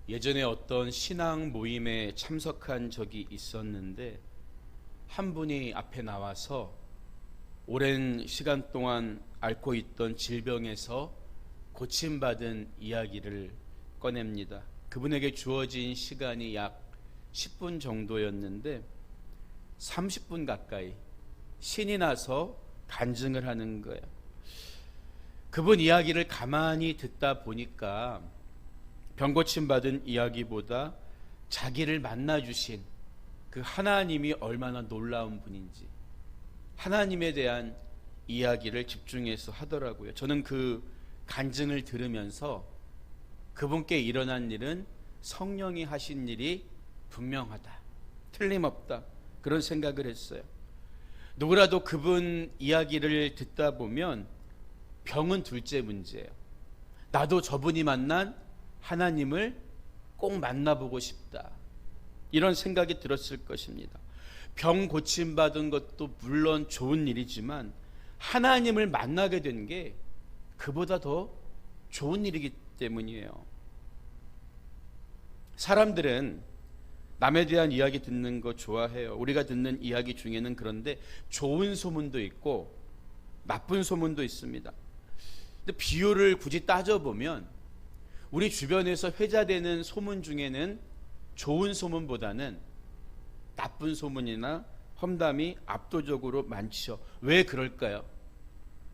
예전에 어떤 신앙 모임에 참석한 적이 있었는데 한 분이 앞에 나와서 오랜 시간 동안 앓고 있던 질병에서 고침받은 이야기를 꺼냅니다. 그분에게 주어진 시간이 약 10분 정도였는데 30분 가까이 신이 나서 간증을 하는 거예요. 그분 이야기를 가만히 듣다 보니까 병고침 받은 이야기보다 자기를 만나주신 그 하나님이 얼마나 놀라운 분인지 하나님에 대한 이야기를 집중해서 하더라고요. 저는 그 간증을 들으면서 그분께 일어난 일은 성령이 하신 일이 분명하다, 틀림없다, 그런 생각을 했어요. 누구라도 그분 이야기를 듣다 보면 병은 둘째 문제예요. 나도 저분이 만난 하나님을 꼭 만나보고 싶다, 이런 생각이 들었을 것입니다. 병 고침받은 것도 물론 좋은 일이지만 하나님을 만나게 된 게 그보다 더 좋은 일이기 때문이에요. 사람들은 남에 대한 이야기 듣는 거 좋아해요. 우리가 듣는 이야기 중에는 그런데 좋은 소문도 있고 나쁜 소문도 있습니다. 근데 비율을 굳이 따져보면 우리 주변에서 회자되는 소문 중에는 좋은 소문보다는 나쁜 소문이나 험담이 압도적으로 많죠. 왜 그럴까요?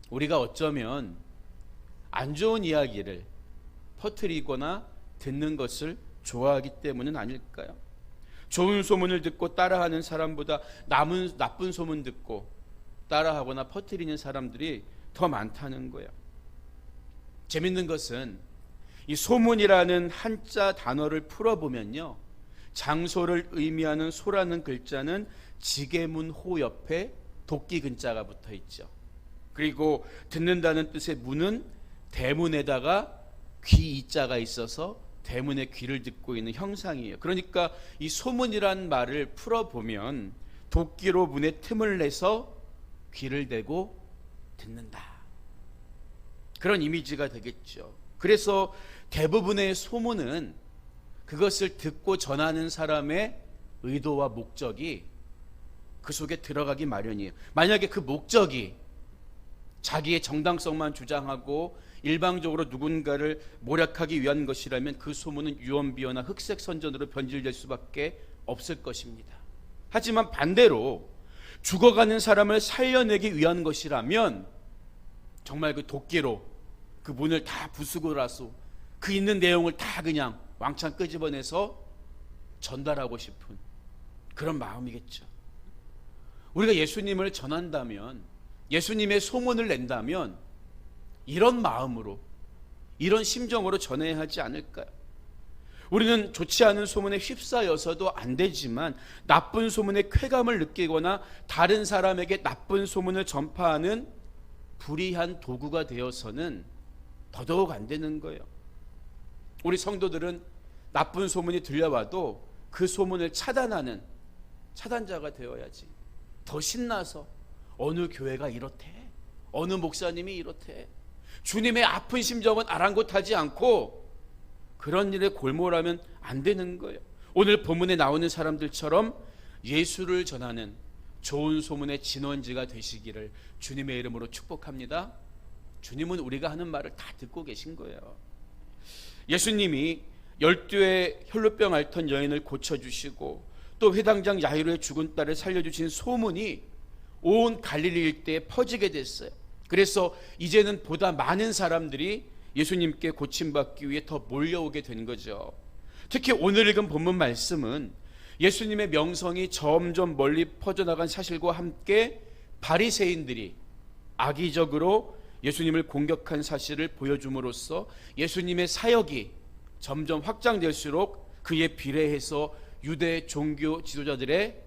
우리가 어쩌면 안 좋은 이야기를 퍼뜨리거나 듣는 것을 좋아하기 때문은 아닐까요? 좋은 소문을 듣고 따라하는 사람보다 나쁜 소문 듣고 따라하거나 퍼뜨리는 사람들이 더 많다는 거예요. 재밌는 것은 이 소문이라는 한자 단어를 풀어보면요, 장소를 의미하는 소라는 글자는 지게문호 옆에 도끼 근자가 붙어 있죠. 그리고 듣는다는 뜻의 문은 대문에다가 귀 이자가 있어서 대문의 귀를 듣고 있는 형상이에요. 그러니까 이 소문이란 말을 풀어보면 도끼로 문에 틈을 내서 귀를 대고 듣는다, 그런 이미지가 되겠죠. 그래서 대부분의 소문은 그것을 듣고 전하는 사람의 의도와 목적이 그 속에 들어가기 마련이에요. 만약에 그 목적이 자기의 정당성만 주장하고 일방적으로 누군가를 모략하기 위한 것이라면 그 소문은 유언비어나 흑색선전으로 변질될 수밖에 없을 것입니다. 하지만 반대로 죽어가는 사람을 살려내기 위한 것이라면 정말 그 도끼로 그 문을 다 부수고 나서 그 있는 내용을 다 그냥 왕창 끄집어내서 전달하고 싶은 그런 마음이겠죠. 우리가 예수님을 전한다면, 예수님의 소문을 낸다면 이런 마음으로, 이런 심정으로 전해야 하지 않을까요? 우리는 좋지 않은 소문에 휩싸여서도 안 되지만 나쁜 소문에 쾌감을 느끼거나 다른 사람에게 나쁜 소문을 전파하는 불의한 도구가 되어서는 더더욱 안 되는 거예요. 우리 성도들은 나쁜 소문이 들려와도 그 소문을 차단하는 차단자가 되어야지. 더 신나서 어느 교회가 이렇대, 어느 목사님이 이렇대, 주님의 아픈 심정은 아랑곳하지 않고 그런 일에 골몰하면 안 되는 거예요. 오늘 본문에 나오는 사람들처럼 예수를 전하는 좋은 소문의 진원지가 되시기를 주님의 이름으로 축복합니다. 주님은 우리가 하는 말을 다 듣고 계신 거예요. 예수님이 12의 혈루병 앓던 여인을 고쳐주시고 또 회당장 야이로의 죽은 딸을 살려주신 소문이 온 갈릴리 일대에 퍼지게 됐어요. 그래서 이제는 보다 많은 사람들이 예수님께 고침받기 위해 더 몰려오게 된 거죠. 특히 오늘 읽은 본문 말씀은 예수님의 명성이 점점 멀리 퍼져나간 사실과 함께 바리새인들이 악의적으로 예수님을 공격한 사실을 보여줌으로써 예수님의 사역이 점점 확장될수록 그에 비례해서 유대 종교 지도자들의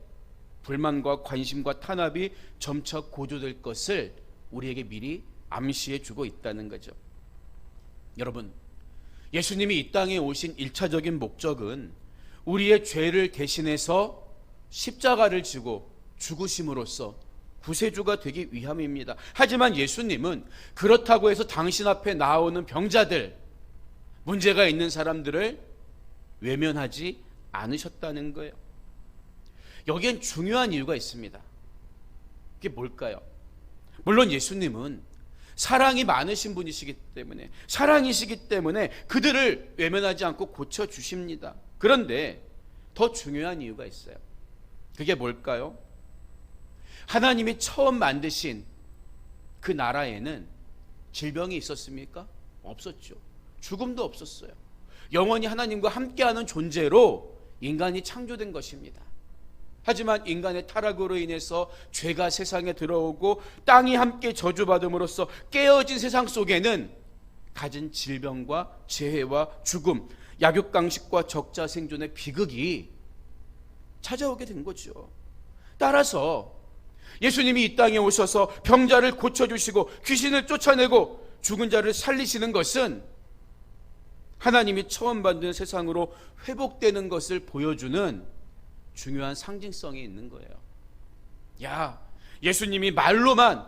불만과 관심과 탄압이 점차 고조될 것을 우리에게 미리 암시해 주고 있다는 거죠. 여러분, 예수님이 이 땅에 오신 1차적인 목적은 우리의 죄를 대신해서 십자가를 지고 죽으심으로써 구세주가 되기 위함입니다. 하지만 예수님은 그렇다고 해서 당신 앞에 나오는 병자들, 문제가 있는 사람들을 외면하지 않으셨다는 거예요. 여기엔 중요한 이유가 있습니다. 그게 뭘까요? 물론 예수님은 사랑이 많으신 분이시기 때문에, 사랑이시기 때문에 그들을 외면하지 않고 고쳐주십니다. 그런데 더 중요한 이유가 있어요. 그게 뭘까요? 하나님이 처음 만드신 그 나라에는 질병이 있었습니까? 없었죠. 죽음도 없었어요. 영원히 하나님과 함께하는 존재로 인간이 창조된 것입니다. 하지만 인간의 타락으로 인해서 죄가 세상에 들어오고 땅이 함께 저주받음으로써 깨어진 세상 속에는 갖은 질병과 재해와 죽음, 약육강식과 적자 생존의 비극이 찾아오게 된 거죠. 따라서 예수님이 이 땅에 오셔서 병자를 고쳐주시고 귀신을 쫓아내고 죽은 자를 살리시는 것은 하나님이 처음 만든 세상으로 회복되는 것을 보여주는 중요한 상징성이 있는 거예요. 예수님이 말로만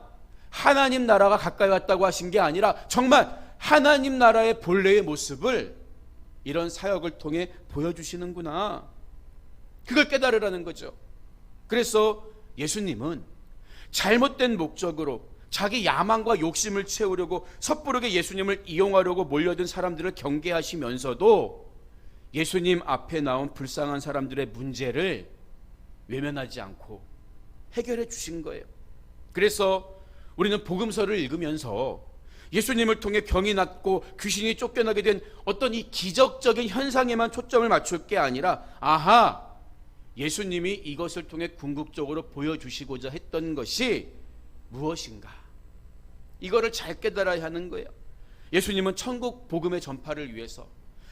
하나님 나라가 가까이 왔다고 하신 게 아니라 정말 하나님 나라의 본래의 모습을 이런 사역을 통해 보여주시는구나, 그걸 깨달으라는 거죠. 그래서 예수님은 잘못된 목적으로 자기 야망과 욕심을 채우려고 섣부르게 예수님을 이용하려고 몰려든 사람들을 경계하시면서도 예수님 앞에 나온 불쌍한 사람들의 문제를 외면하지 않고 해결해 주신 거예요. 그래서 우리는 복음서를 읽으면서 예수님을 통해 병이 낫고 귀신이 쫓겨나게 된 어떤 이 기적적인 현상에만 초점을 맞출 게 아니라, 예수님이 이것을 통해 궁극적으로 보여주시고자 했던 것이 무엇인가, 이거를 잘 깨달아야 하는 거예요. 예수님은 천국 복음의 전파를 위해서,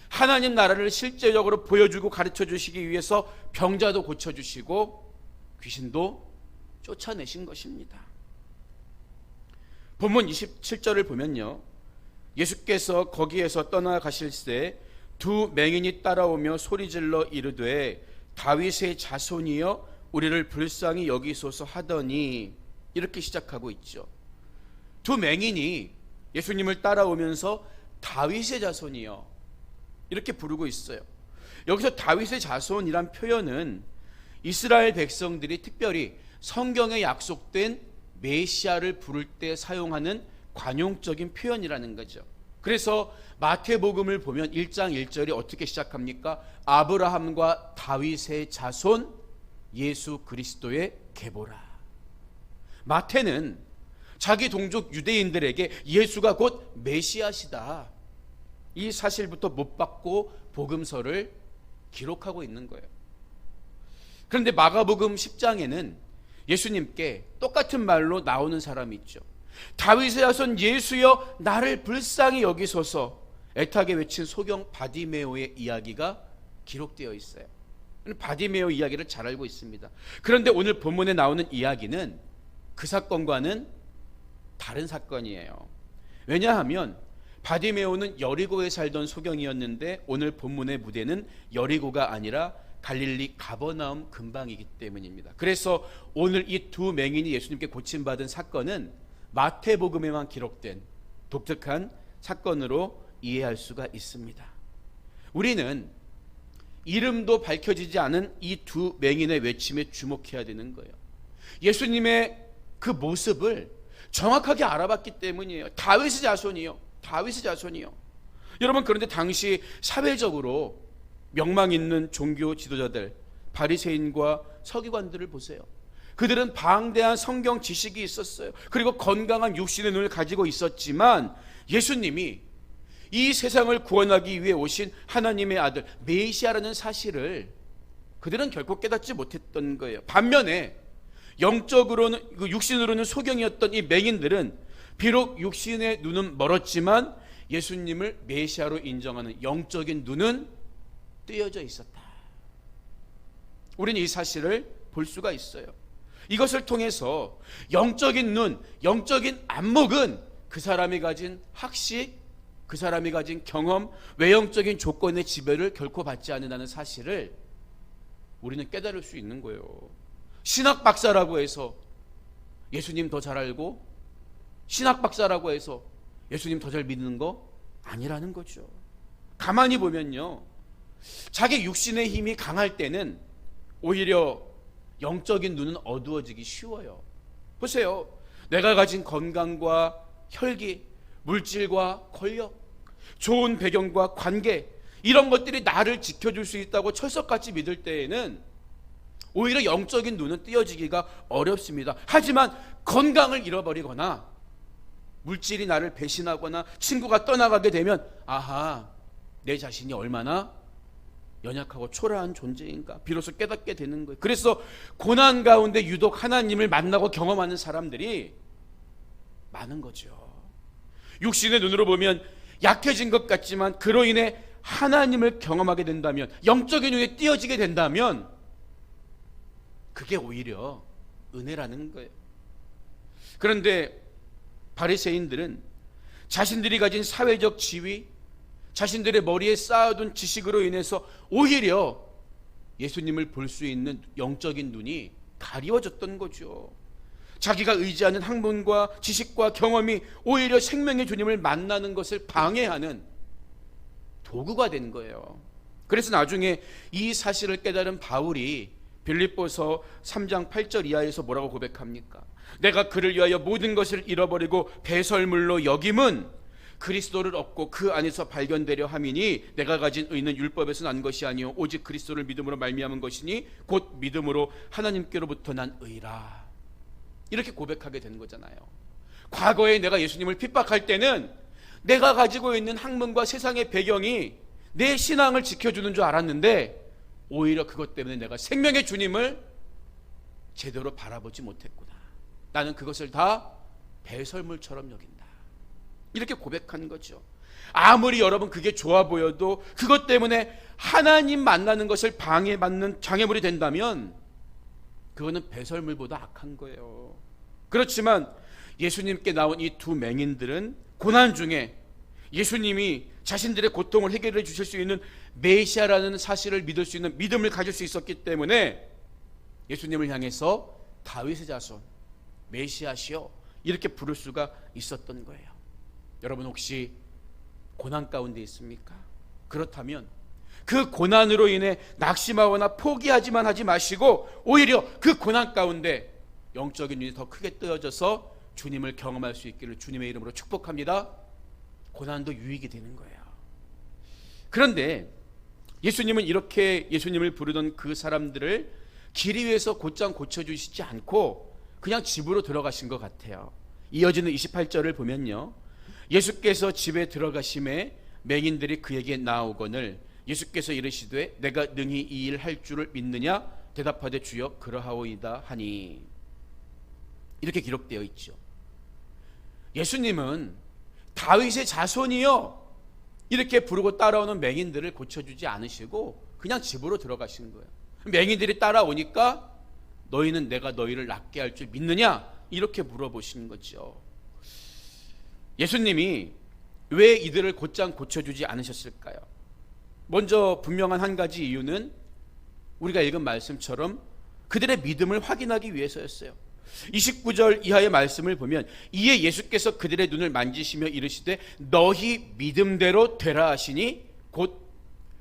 하나님 나라를 실제적으로 보여주고 가르쳐 주시기 위해서 병자도 고쳐주시고 귀신도 쫓아내신 것입니다. 본문 27절을 보면요, 예수께서 거기에서 떠나가실새 두 맹인이 따라오며 소리질러 이르되 다윗의 자손이여 우리를 불쌍히 여기소서 하더니, 이렇게 시작하고 있죠. 두 맹인이 예수님을 따라오면서 다윗의 자손이여 이렇게 부르고 있어요. 여기서 다윗의 자손이란 표현은 이스라엘 백성들이 특별히 성경에 약속된 메시아를 부를 때 사용하는 관용적인 표현이라는 거죠. 그래서 마태복음을 보면 1장 1절이 어떻게 시작합니까? 아브라함과 다윗의 자손 예수 그리스도의 계보라. 마태는 자기 동족 유대인들에게 예수가 곧 메시아시다, 이 사실부터 못 받고 복음서를 기록하고 있는 거예요. 그런데 마가복음 10장에는 예수님께 똑같은 말로 나오는 사람이 있죠. 다윗의 자손 예수여 나를 불쌍히 여기소서, 애타게 외친 소경 바디메오의 이야기가 기록되어 있어요. 바디메오 이야기를 잘 알고 있습니다. 그런데 오늘 본문에 나오는 이야기는 그 사건과는 다른 사건이에요. 왜냐하면 바디메오는 여리고에 살던 소경이었는데 오늘 본문의 무대는 여리고가 아니라 갈릴리 가버나움 근방이기 때문입니다. 그래서 오늘 이 두 맹인이 예수님께 고침받은 사건은 마태복음에만 기록된 독특한 사건으로 이해할 수가 있습니다. 우리는 이름도 밝혀지지 않은 이 두 맹인의 외침에 주목해야 되는 거예요. 예수님의 그 모습을 정확하게 알아봤기 때문이에요. 다윗의 자손이요, 다윗의 자손이요. 여러분, 그런데 당시 사회적으로 명망 있는 종교 지도자들, 바리새인과 서기관들을 보세요. 그들은 방대한 성경 지식이 있었어요. 그리고 건강한 육신의 눈을 가지고 있었지만 예수님이 이 세상을 구원하기 위해 오신 하나님의 아들 메시아라는 사실을 그들은 결코 깨닫지 못했던 거예요. 반면에 영적으로는, 육신으로는 소경이었던 이 맹인들은 비록 육신의 눈은 멀었지만 예수님을 메시아로 인정하는 영적인 눈은 뜨여져 있었다. 우리는 이 사실을 볼 수가 있어요. 이것을 통해서 영적인 눈, 영적인 안목은 그 사람이 가진 학식, 그 사람이 가진 경험, 외형적인 조건의 지배를 결코 받지 않는다는 사실을 우리는 깨달을 수 있는 거예요. 신학 박사라고 해서 예수님 더 잘 알고, 신학 박사라고 해서 예수님 더 잘 믿는 거 아니라는 거죠. 가만히 보면요, 자기 육신의 힘이 강할 때는 오히려 영적인 눈은 어두워지기 쉬워요. 보세요. 내가 가진 건강과 혈기, 물질과 권력, 좋은 배경과 관계, 이런 것들이 나를 지켜줄 수 있다고 철석같이 믿을 때에는 오히려 영적인 눈은 띄어지기가 어렵습니다. 하지만 건강을 잃어버리거나 물질이 나를 배신하거나 친구가 떠나가게 되면 아하, 내 자신이 얼마나 연약하고 초라한 존재인가 비로소 깨닫게 되는 거예요. 그래서 고난 가운데 유독 하나님을 만나고 경험하는 사람들이 많은 거죠. 육신의 눈으로 보면 약해진 것 같지만 그로 인해 하나님을 경험하게 된다면, 영적인 눈에 띄어지게 된다면 그게 오히려 은혜라는 거예요. 그런데 바리새인들은 자신들이 가진 사회적 지위, 자신들의 머리에 쌓아둔 지식으로 인해서 오히려 예수님을 볼 수 있는 영적인 눈이 가리워졌던 거죠. 자기가 의지하는 학문과 지식과 경험이 오히려 생명의 주님을 만나는 것을 방해하는 도구가 된 거예요. 그래서 나중에 이 사실을 깨달은 바울이 빌립보서 3장 8절 이하에서 뭐라고 고백합니까? 내가 그를 위하여 모든 것을 잃어버리고 배설물로 여김은 그리스도를 얻고 그 안에서 발견되려 함이니 내가 가진 의는 율법에서 난 것이 아니요 오직 그리스도를 믿음으로 말미암은 것이니 곧 믿음으로 하나님께로부터 난 의라. 이렇게 고백하게 된 거잖아요. 과거에 내가 예수님을 핍박할 때는 내가 가지고 있는 학문과 세상의 배경이 내 신앙을 지켜주는 줄 알았는데 오히려 그것 때문에 내가 생명의 주님을 제대로 바라보지 못했구나. 나는 그것을 다 배설물처럼 여긴다. 이렇게 고백한 거죠. 아무리 여러분 그게 좋아 보여도 그것 때문에 하나님 만나는 것을 방해받는 장애물이 된다면 그거는 배설물보다 악한 거예요. 그렇지만 예수님께 나온 이 두 맹인들은 고난 중에 예수님이 자신들의 고통을 해결해 주실 수 있는 메시아라는 사실을 믿을 수 있는 믿음을 가질 수 있었기 때문에 예수님을 향해서 다윗의 자손, 메시아시여 이렇게 부를 수가 있었던 거예요. 여러분 혹시 고난 가운데 있습니까? 그렇다면 그 고난으로 인해 낙심하거나 포기하지만 하지 마시고 오히려 그 고난 가운데 영적인 눈이 더 크게 뜨여져서 주님을 경험할 수 있기를 주님의 이름으로 축복합니다. 고난도 유익이 되는 거예요. 그런데 예수님은 이렇게 예수님을 부르던 그 사람들을 길 위에서 곧장 고쳐주시지 않고 그냥 집으로 들어가신 것 같아요. 이어지는 28절을 보면요, 예수께서 집에 들어가심에 맹인들이 그에게 나오거늘 예수께서 이르시되 내가 능히 이 일 할 줄을 믿느냐 대답하되 주여 그러하오이다 하니. 이렇게 기록되어 있죠. 예수님은 다윗의 자손이요 이렇게 부르고 따라오는 맹인들을 고쳐주지 않으시고 그냥 집으로 들어가신 거예요. 맹인들이 따라오니까 너희는 내가 너희를 낫게 할 줄 믿느냐 이렇게 물어보시는 거죠. 예수님이 왜 이들을 곧장 고쳐주지 않으셨을까요? 먼저 분명한 한 가지 이유는 우리가 읽은 말씀처럼 그들의 믿음을 확인하기 위해서였어요. 29절 이하의 말씀을 보면 이에 예수께서 그들의 눈을 만지시며 이르시되 너희 믿음대로 되라 하시니 곧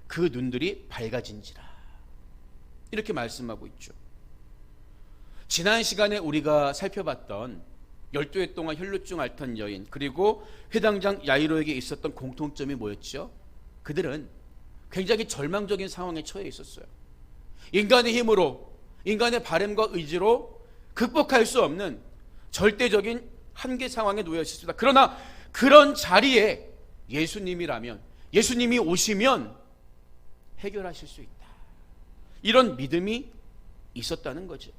그 눈들이 밝아진지라. 이렇게 말씀하고 있죠. 지난 시간에 우리가 살펴봤던 12해 동안 혈루증 앓던 여인 그리고 회당장 야이로에게 있었던 공통점이 뭐였죠? 그들은 굉장히 절망적인 상황에 처해 있었어요. 인간의 힘으로, 인간의 바람과 의지로 극복할 수 없는 절대적인 한계 상황에 놓여 있었습니다. 그러나 그런 자리에 예수님이라면, 예수님이 오시면 해결하실 수 있다. 이런 믿음이 있었다는 거죠.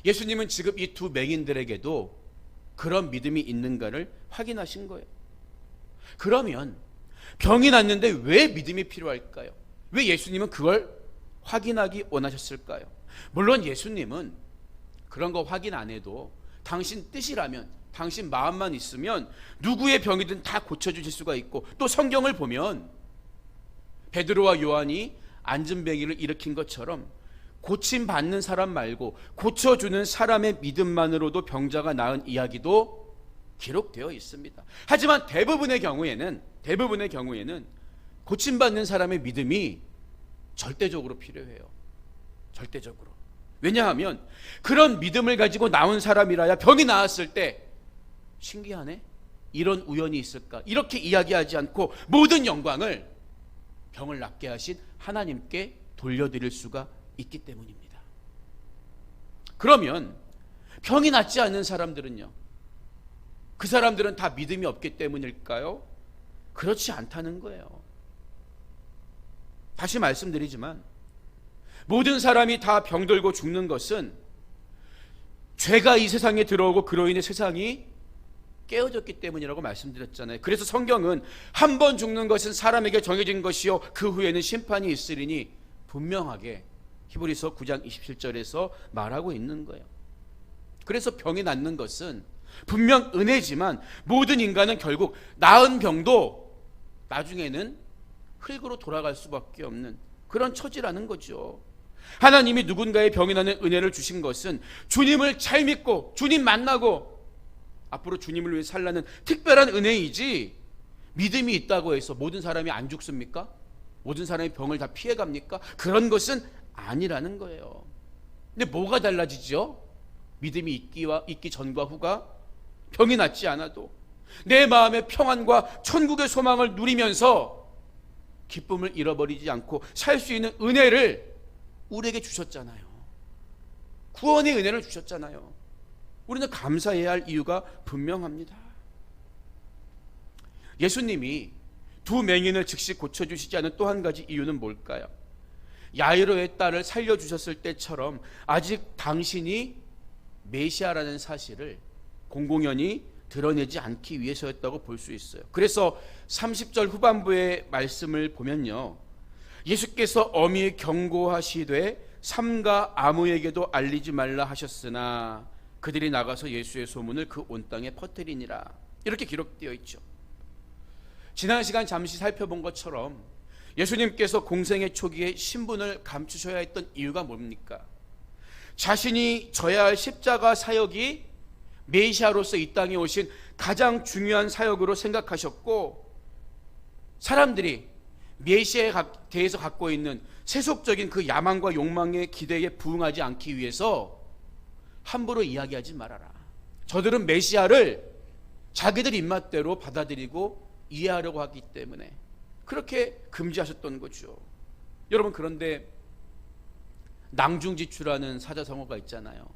예수님은 지금 이 두 맹인들에게도 그런 믿음이 있는가를 확인하신 거예요. 그러면 병이 났는데 왜 믿음이 필요할까요? 왜 예수님은 그걸 확인하기 원하셨을까요? 물론 예수님은 그런 거 확인 안 해도 당신 뜻이라면 당신 마음만 있으면 누구의 병이든 다 고쳐주실 수가 있고, 또 성경을 보면 베드로와 요한이 안진뱅이를 일으킨 것처럼 고침받는 사람 말고 고쳐주는 사람의 믿음만으로도 병자가 나은 이야기도 기록되어 있습니다. 하지만 대부분의 경우에는 고침받는 사람의 믿음이 절대적으로 필요해요. 절대적으로. 왜냐하면 그런 믿음을 가지고 나온 사람이라야 병이 나았을 때 신기하네, 이런 우연이 있을까, 이렇게 이야기하지 않고 모든 영광을 병을 낫게 하신 하나님께 돌려드릴 수가 있기 때문입니다. 그러면 병이 낫지 않는 사람들은요, 그 사람들은 다 믿음이 없기 때문일까요? 그렇지 않다는 거예요. 다시 말씀드리지만 모든 사람이 다 병들고 죽는 것은 죄가 이 세상에 들어오고 그로 인해 세상이 깨어졌기 때문이라고 말씀드렸잖아요. 그래서 성경은 한 번 죽는 것은 사람에게 정해진 것이요 그 후에는 심판이 있으리니 분명하게 히브리서 9장 27절에서 말하고 있는 거예요. 그래서 병이 낫는 것은 분명 은혜지만 모든 인간은 결국 나은 병도 나중에는 흙으로 돌아갈 수밖에 없는 그런 처지라는 거죠. 하나님이 누군가의 병이 나는 은혜를 주신 것은 주님을 잘 믿고 주님 만나고 앞으로 주님을 위해 살라는 특별한 은혜이지, 믿음이 있다고 해서 모든 사람이 안 죽습니까? 모든 사람이 병을 다 피해갑니까? 그런 것은 아니라는 거예요. 근데 뭐가 달라지죠? 믿음이 있기 전과 후가? 병이 낫지 않아도 내 마음의 평안과 천국의 소망을 누리면서 기쁨을 잃어버리지 않고 살 수 있는 은혜를 우리에게 주셨잖아요. 구원의 은혜를 주셨잖아요. 우리는 감사해야 할 이유가 분명합니다. 예수님이 두 맹인을 즉시 고쳐주시지 않은 또 한 가지 이유는 뭘까요? 야이로의 딸을 살려주셨을 때처럼 아직 당신이 메시아라는 사실을 공공연히 드러내지 않기 위해서였다고 볼 수 있어요. 그래서 30절 후반부의 말씀을 보면요, 예수께서 엄히 경고하시되 삼가 아무에게도 알리지 말라 하셨으나 그들이 나가서 예수의 소문을 그 온 땅에 퍼뜨리니라, 이렇게 기록되어 있죠. 지난 시간 잠시 살펴본 것처럼 예수님께서 공생의 초기에 신분을 감추셔야 했던 이유가 뭡니까? 자신이 져야 할 십자가 사역이 메시아로서 이 땅에 오신 가장 중요한 사역으로 생각하셨고, 사람들이 메시아에 대해서 갖고 있는 세속적인 그 야망과 욕망의 기대에 부응하지 않기 위해서 함부로 이야기하지 말아라. 저들은 메시아를 자기들 입맛대로 받아들이고 이해하려고 하기 때문에 그렇게 금지하셨던 거죠. 여러분, 그런데 낭중지추라는 사자성어가 있잖아요.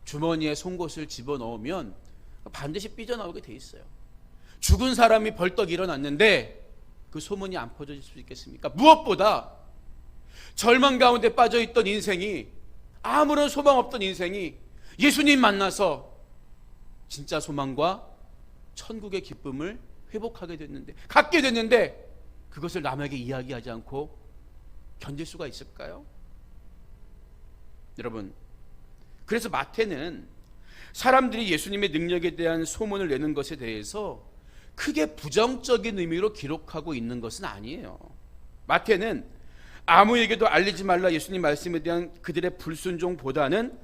주머니에 송곳을 집어넣으면 반드시 삐져나오게 돼 있어요. 죽은 사람이 벌떡 일어났는데 그 소문이 안 퍼질 수 있겠습니까? 무엇보다 절망 가운데 빠져있던 인생이, 아무런 소망 없던 인생이 예수님 만나서 진짜 소망과 천국의 기쁨을 회복하게 됐는데, 갖게 됐는데 그것을 남에게 이야기하지 않고 견딜 수가 있을까요? 여러분, 그래서 마태는 사람들이 예수님의 능력에 대한 소문을 내는 것에 대해서 크게 부정적인 의미로 기록하고 있는 것은 아니에요. 마태는 아무에게도 알리지 말라 예수님 말씀에 대한 그들의 불순종보다는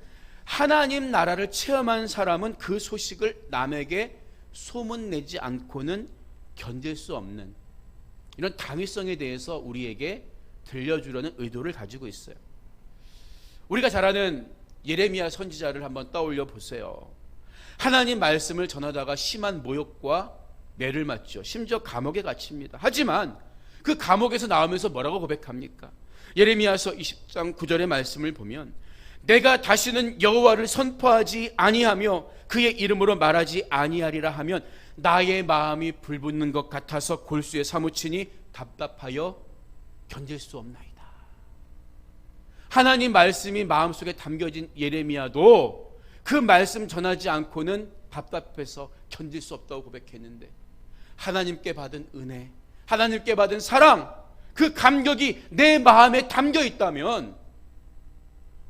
하나님 나라를 체험한 사람은 그 소식을 남에게 소문내지 않고는 견딜 수 없는 이런 당위성에 대해서 우리에게 들려주려는 의도를 가지고 있어요. 우리가 잘 아는 예레미야 선지자를 한번 떠올려 보세요. 하나님 말씀을 전하다가 심한 모욕과 매를 맞죠. 심지어 감옥에 갇힙니다. 하지만 그 감옥에서 나오면서 뭐라고 고백합니까? 예레미야서 20장 9절의 말씀을 보면 내가 다시는 여호와를 선포하지 아니하며 그의 이름으로 말하지 아니하리라 하면 나의 마음이 불붙는 것 같아서 골수에 사무치니 답답하여 견딜 수 없나이다. 하나님 말씀이 마음속에 담겨진 예레미야도 그 말씀 전하지 않고는 답답해서 견딜 수 없다고 고백했는데, 하나님께 받은 은혜, 하나님께 받은 사랑, 그 감격이 내 마음에 담겨 있다면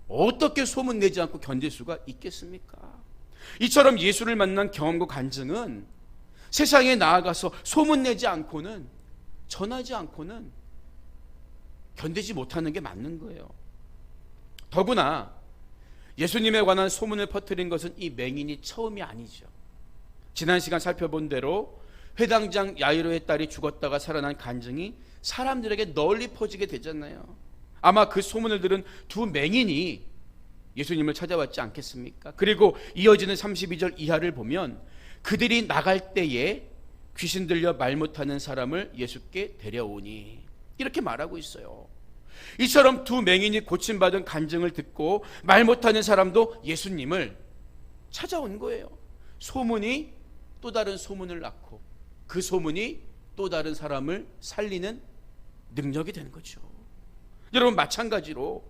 어떻게 소문내지 않고 견딜 수가 있겠습니까? 이처럼 예수를 만난 경험과 간증은 세상에 나아가서 소문내지 않고는, 전하지 않고는 견디지 못하는 게 맞는 거예요. 더구나 예수님에 관한 소문을 퍼뜨린 것은 이 맹인이 처음이 아니죠. 지난 시간 살펴본 대로 회당장 야이로의 딸이 죽었다가 살아난 간증이 사람들에게 널리 퍼지게 되잖아요. 아마 그 소문을 들은 두 맹인이 예수님을 찾아왔지 않겠습니까? 그리고 이어지는 32절 이하를 보면 그들이 나갈 때에 귀신 들려 말 못하는 사람을 예수께 데려오니, 이렇게 말하고 있어요. 이처럼 두 맹인이 고침받은 간증을 듣고 말 못하는 사람도 예수님을 찾아온 거예요. 소문이 또 다른 소문을 낳고 그 소문이 또 다른 사람을 살리는 능력이 되는 거죠. 여러분, 마찬가지로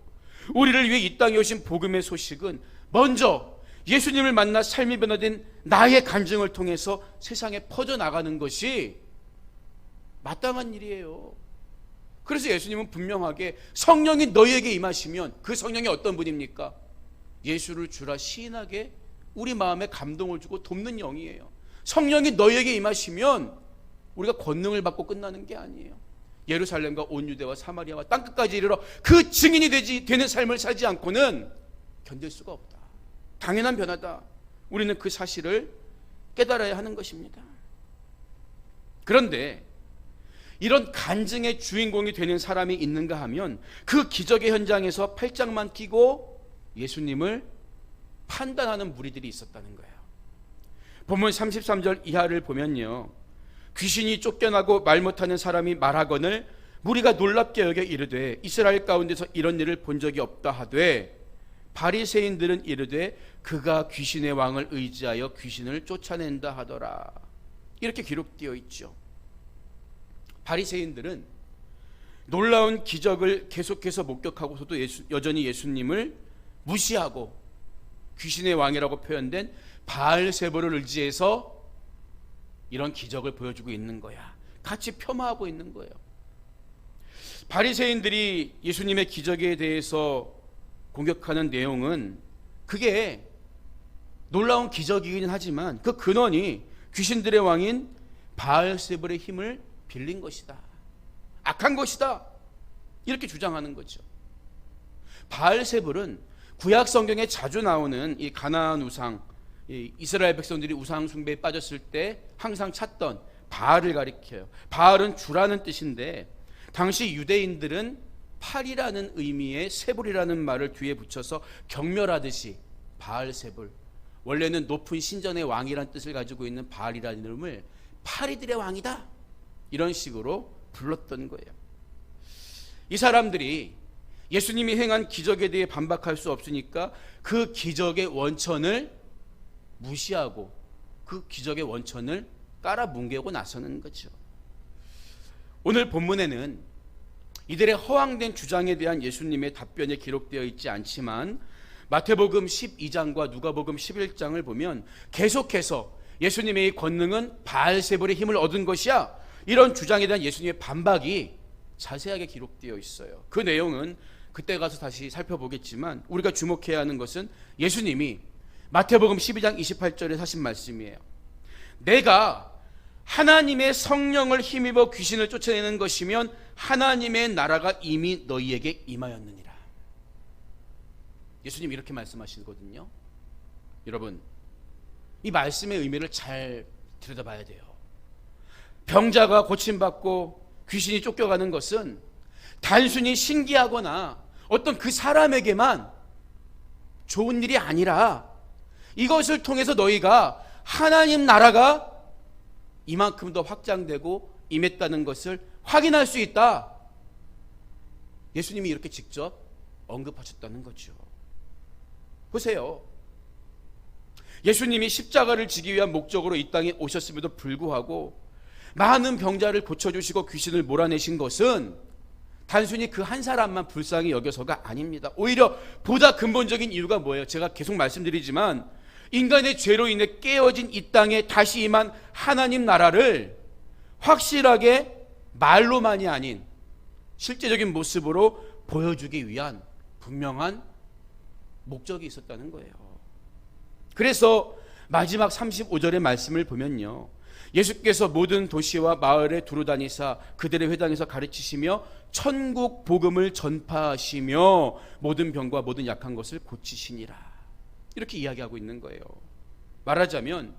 우리를 위해 이 땅에 오신 복음의 소식은 먼저 예수님을 만나 삶이 변화된 나의 간증을 통해서 세상에 퍼져나가는 것이 마땅한 일이에요. 그래서 예수님은 분명하게 성령이 너희에게 임하시면, 그 성령이 어떤 분입니까? 예수를 주라 시인하게 우리 마음에 감동을 주고 돕는 영이에요. 성령이 너희에게 임하시면 우리가 권능을 받고 끝나는 게 아니에요. 예루살렘과 온 유대와 사마리아와 땅끝까지 이르러 그 증인이 되는 삶을 살지 않고는 견딜 수가 없다. 당연한 변화다. 우리는 그 사실을 깨달아야 하는 것입니다. 그런데 이런 간증의 주인공이 되는 사람이 있는가 하면 그 기적의 현장에서 팔짱만 끼고 예수님을 판단하는 무리들이 있었다는 거예요. 본문 33절 이하를 보면요, 귀신이 쫓겨나고 말 못하는 사람이 말하거늘 무리가 놀랍게 여겨 이르되 이스라엘 가운데서 이런 일을 본 적이 없다 하되, 바리새인들은 이르되 그가 귀신의 왕을 의지하여 귀신을 쫓아낸다 하더라. 이렇게 기록되어 있죠. 바리새인들은 놀라운 기적을 계속해서 목격하고서도 여전히 예수님을 무시하고 귀신의 왕이라고 표현된 바알세불을 의지해서 이런 기적을 보여주고 있는 거야. 같이 폄하하고 있는 거예요. 바리새인들이 예수님의 기적에 대해서 공격하는 내용은, 그게 놀라운 기적이긴 하지만 그 근원이 귀신들의 왕인 바알세불의 힘을 빌린 것이다, 악한 것이다, 이렇게 주장하는 거죠. 바알세불은 구약 성경에 자주 나오는 이 가나안 우상, 이스라엘 백성들이 우상 숭배에 빠졌을 때 항상 찾던 바알을 가리켜요. 바알은 주라는 뜻인데 당시 유대인들은 팔이라는 의미의 세불이라는 말을 뒤에 붙여서 경멸하듯이 바알세불, 원래는 높은 신전의 왕이라는 뜻을 가지고 있는 바알이라는 이름을 파리들의 왕이다, 이런 식으로 불렀던 거예요. 이 사람들이 예수님이 행한 기적에 대해 반박할 수 없으니까 그 기적의 원천을 무시하고 그 기적의 원천을 깔아뭉개고 나서는 거죠. 오늘 본문에는 이들의 허황된 주장에 대한 예수님의 답변이 기록되어 있지 않지만 마태복음 12장과 누가복음 11장을 보면 계속해서 예수님의 이 권능은 바알세불의 힘을 얻은 것이야, 이런 주장에 대한 예수님의 반박이 자세하게 기록되어 있어요. 그 내용은 그때 가서 다시 살펴보겠지만 우리가 주목해야 하는 것은 예수님이 마태복음 12장 28절에 하신 말씀이에요. 내가 하나님의 성령을 힘입어 귀신을 쫓아내는 것이면 하나님의 나라가 이미 너희에게 임하였느니라. 예수님 이렇게 말씀하시거든요. 여러분, 이 말씀의 의미를 잘 들여다봐야 돼요. 병자가 고침받고 귀신이 쫓겨가는 것은 단순히 신기하거나 어떤 그 사람에게만 좋은 일이 아니라 이것을 통해서 너희가 하나님 나라가 이만큼 더 확장되고 임했다는 것을 확인할 수 있다. 예수님이 이렇게 직접 언급하셨다는 거죠. 보세요. 예수님이 십자가를 지기 위한 목적으로 이 땅에 오셨음에도 불구하고 많은 병자를 고쳐주시고 귀신을 몰아내신 것은 단순히 그 한 사람만 불쌍히 여겨서가 아닙니다. 오히려 보다 근본적인 이유가 뭐예요? 제가 계속 말씀드리지만 인간의 죄로 인해 깨어진 이 땅에 다시 임한 하나님 나라를 확실하게 말로만이 아닌 실제적인 모습으로 보여주기 위한 분명한 목적이 있었다는 거예요. 그래서 마지막 35절의 말씀을 보면요, 예수께서 모든 도시와 마을에 두루 다니사 그들의 회당에서 가르치시며 천국 복음을 전파하시며 모든 병과 모든 약한 것을 고치시니라, 이렇게 이야기하고 있는 거예요. 말하자면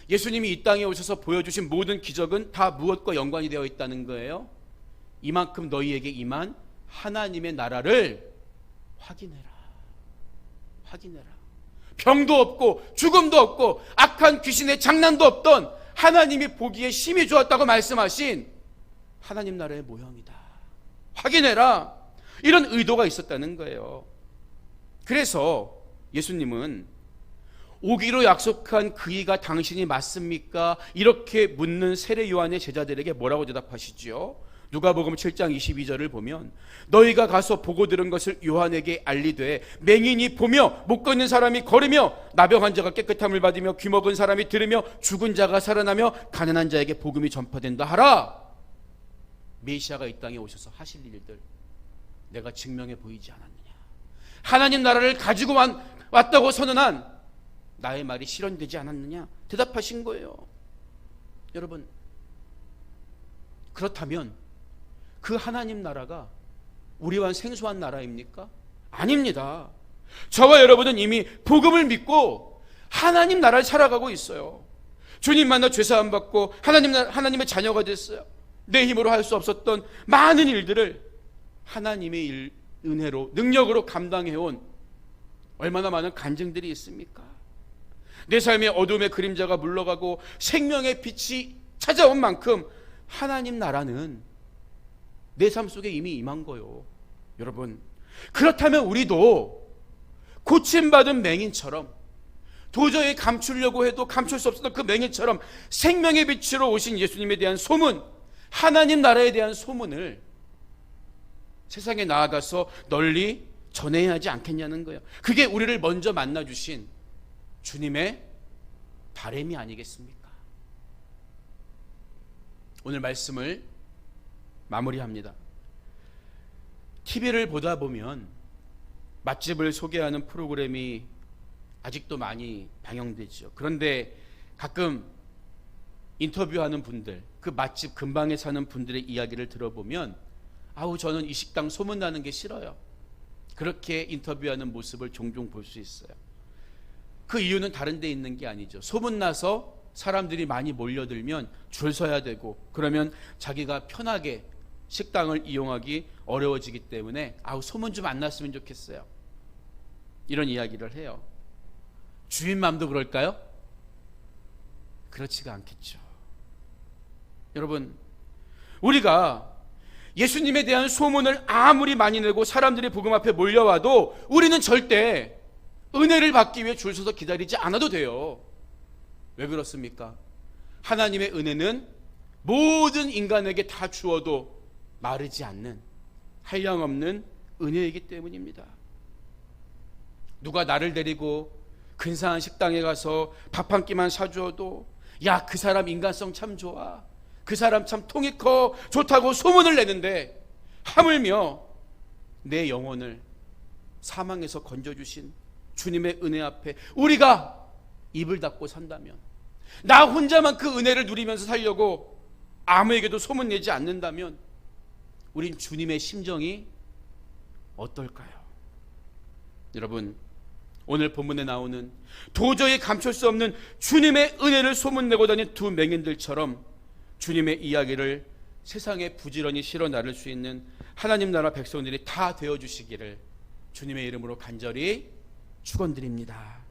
예수님이 이 땅에 오셔서 보여주신 모든 기적은 다 무엇과 연관이 되어 있다는 거예요? 이만큼 너희에게 임한 하나님의 나라를 확인해라. 확인해라. 병도 없고 죽음도 없고 악한 귀신의 장난도 없던 하나님이 보기에 심히 좋았다고 말씀하신 하나님 나라의 모형이다. 확인해라. 이런 의도가 있었다는 거예요. 그래서 예수님은 오기로 약속한 그 이가 당신이 맞습니까? 이렇게 묻는 세례 요한의 제자들에게 뭐라고 대답하시죠? 누가복음 7장 22절을 보면 너희가 가서 보고 들은 것을 요한에게 알리되 맹인이 보며 못 걷는 사람이 걸으며 나병 환자가 깨끗함을 받으며 귀먹은 사람이 들으며 죽은 자가 살아나며 가난한 자에게 복음이 전파된다 하라. 메시아가 이 땅에 오셔서 하실 일들 내가 증명해 보이지 않았느냐? 하나님 나라를 가지고 왔다고 선언한 나의 말이 실현되지 않았느냐? 대답하신 거예요. 여러분, 그렇다면 그 하나님 나라가 우리와 생소한 나라입니까? 아닙니다. 저와 여러분은 이미 복음을 믿고 하나님 나라를 살아가고 있어요. 주님 만나 죄사함 받고 하나님의 자녀가 됐어요. 내 힘으로 할 수 없었던 많은 일들을 하나님의 은혜로 능력으로 감당해온 얼마나 많은 간증들이 있습니까? 내 삶의 어둠의 그림자가 물러가고 생명의 빛이 찾아온 만큼 하나님 나라는 내 삶 속에 이미 임한 거요. 여러분, 그렇다면 우리도 고침받은 맹인처럼 도저히 감추려고 해도 감출 수 없었던 그 맹인처럼 생명의 빛으로 오신 예수님에 대한 소문, 하나님 나라에 대한 소문을 세상에 나아가서 널리 전해야 하지 않겠냐는 거예요. 그게 우리를 먼저 만나주신 주님의 바람이 아니겠습니까? 오늘 말씀을 마무리합니다. TV를 보다 보면 맛집을 소개하는 프로그램이 아직도 많이 방영되죠. 그런데 가끔 인터뷰하는 분들, 그 맛집 근방에 사는 분들의 이야기를 들어보면 아우, 저는 이 식당 소문나는 게 싫어요. 그렇게 인터뷰하는 모습을 종종 볼 수 있어요. 그 이유는 다른 데 있는 게 아니죠. 소문나서 사람들이 많이 몰려들면 줄 서야 되고 그러면 자기가 편하게 식당을 이용하기 어려워지기 때문에 아우, 소문 좀 안 났으면 좋겠어요. 이런 이야기를 해요. 주인 마음도 그럴까요? 그렇지가 않겠죠. 여러분, 우리가 예수님에 대한 소문을 아무리 많이 내고 사람들이 복음 앞에 몰려와도 우리는 절대 은혜를 받기 위해 줄 서서 기다리지 않아도 돼요. 왜 그렇습니까? 하나님의 은혜는 모든 인간에게 다 주어도 마르지 않는 한량없는 은혜이기 때문입니다. 누가 나를 데리고 근사한 식당에 가서 밥 한 끼만 사주어도 야, 그 사람 인간성 참 좋아, 그 사람 참 통이 커, 좋다고 소문을 내는데 하물며 내 영혼을 사망에서 건져주신 주님의 은혜 앞에 우리가 입을 닫고 산다면, 나 혼자만 그 은혜를 누리면서 살려고 아무에게도 소문내지 않는다면 우린 주님의 심정이 어떨까요? 여러분, 오늘 본문에 나오는 도저히 감출 수 없는 주님의 은혜를 소문내고 다닌 두 맹인들처럼 주님의 이야기를 세상에 부지런히 실어 나를 수 있는 하나님 나라 백성들이 다 되어주시기를 주님의 이름으로 간절히 축원드립니다.